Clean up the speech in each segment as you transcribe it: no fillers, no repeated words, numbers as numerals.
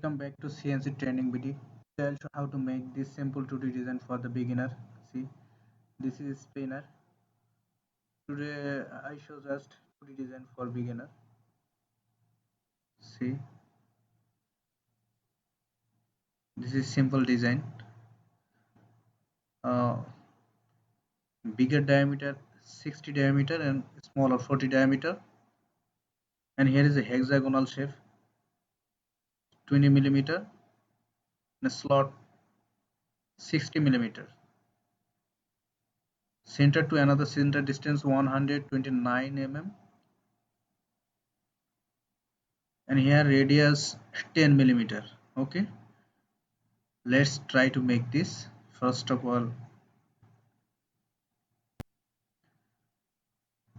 Welcome back to CNC training video. I'll show how to make this simple 2D design for the beginner. See, this is spinner. Today I show just 2D design for beginner. See, this is simple design. Uh, Bigger diameter 60 diameter and smaller 40 diameter. And here is a hexagonal shape 20 millimeter and a slot 60 millimeter. Center to another center distance 129 mm. And here radius 10 millimeter. Okay, let's try to make this. First of all,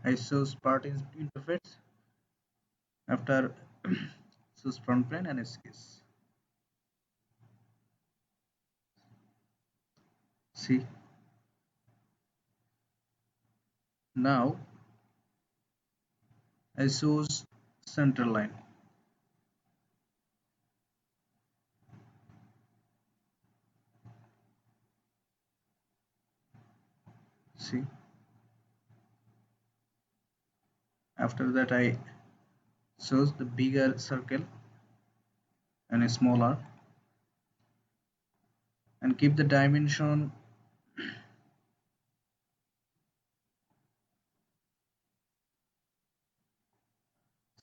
I choose part interface. After choose front plane and sketch. See, now I choose center line. See, after that I choose the bigger circle and a smaller, and keep the dimension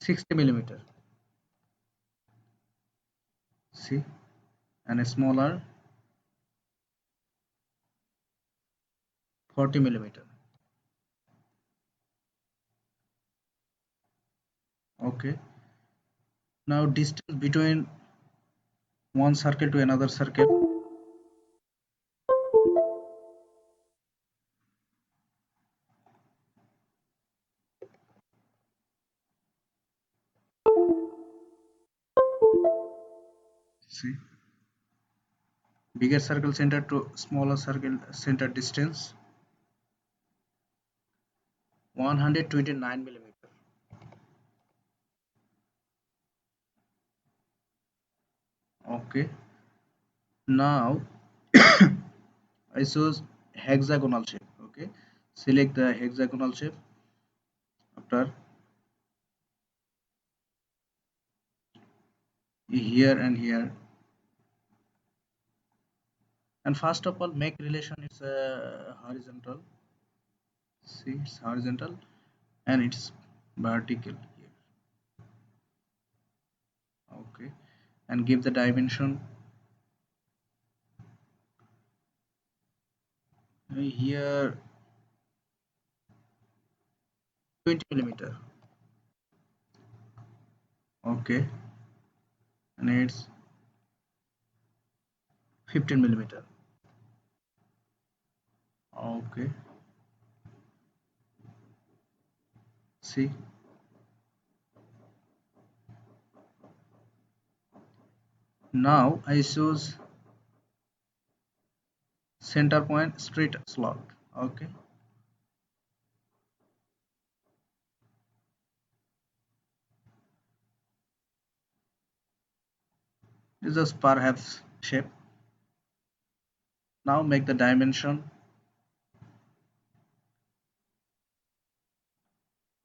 60 millimeter. See, and a smaller 40 millimeter. Okay, now distance between one circle to another circle. See, bigger circle center to smaller circle center distance 129 millimeter. Okay, now I choose hexagonal shape. Okay, select the hexagonal shape. After here and here, and first of all make relation it's horizontal. See, it's horizontal and it's vertical here. Okay, and give the dimension here 20 millimeter. Okay, and it's 15 millimeter. Okay, see, now I choose center point straight slot. Okay, this is perhaps shape. Now make the dimension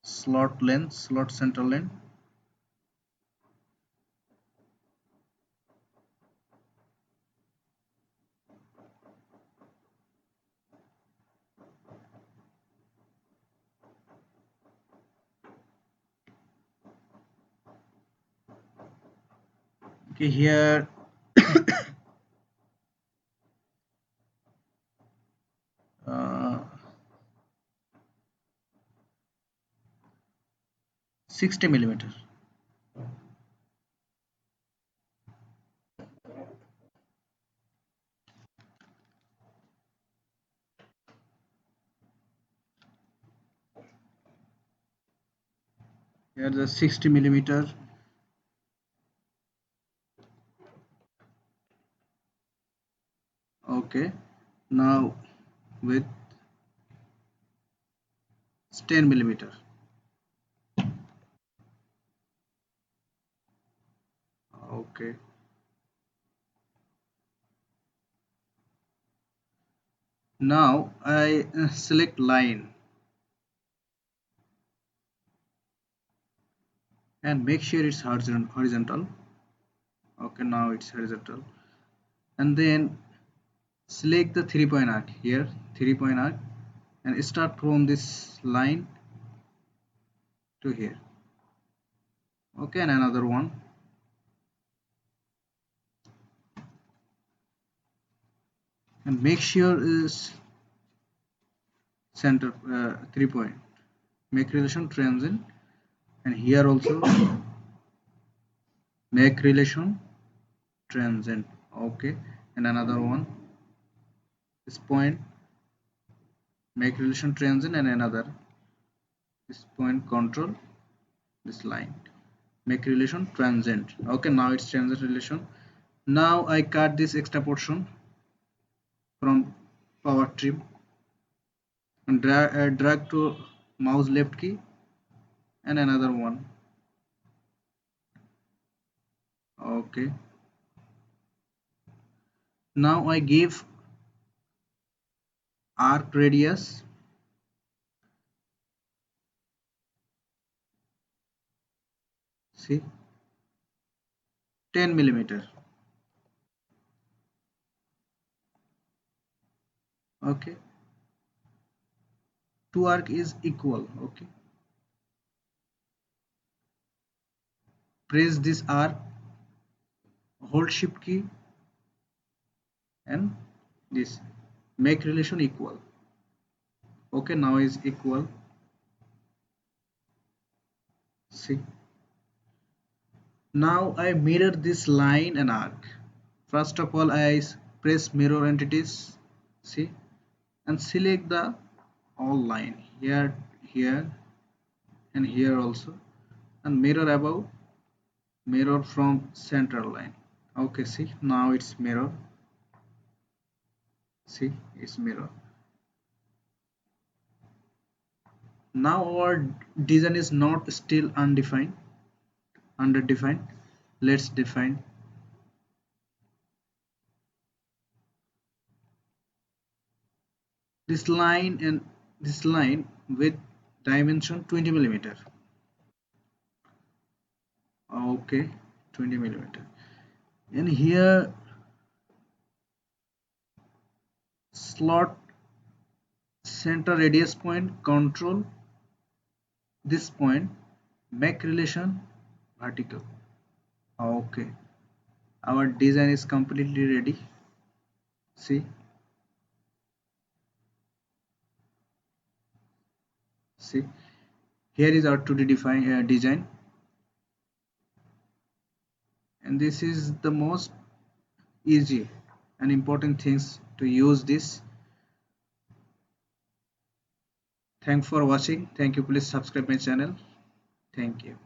slot length, slot center length. Okay, here 60 millimeter. Here the 60 millimeter. Okay, now with 10 millimeter. Okay, Now I select line and make sure it's horizontal. Okay, now it's horizontal. And then select the 3-point arc here, 3-point arc, and start from this line to here. Okay, and another one. And make sure is center 3-point. Make relation transient, and here also make relation transient. Okay, and another one. This point make relation transient, and another this point control this line make relation transient. Okay, now it's transient relation. Now I cut this extra portion from power trim and drag to mouse left key, and another one. Okay, now I give arc radius, see, 10 millimeter. Okay, two arc is equal. Okay, press this arc, hold shift key, and this make relation equal. Okay, now is equal. See, now I mirror this line and arc. First of all, I press mirror entities, see, and select the all line here, here, and here also, and mirror above, mirror from center line. Okay, see, now it's mirror. See, it's mirror. Now our design is not still undefined, underdefined. Let's define this line and this line with dimension 20 millimeter. Okay, 20 millimeter. And here slot center radius point, control this point, make relation vertical. Okay, our design is completely ready. See, see, here is our 2D design, and this is the most easy and important things to use this. Thanks for watching. Thank you. Please subscribe my channel. Thank you.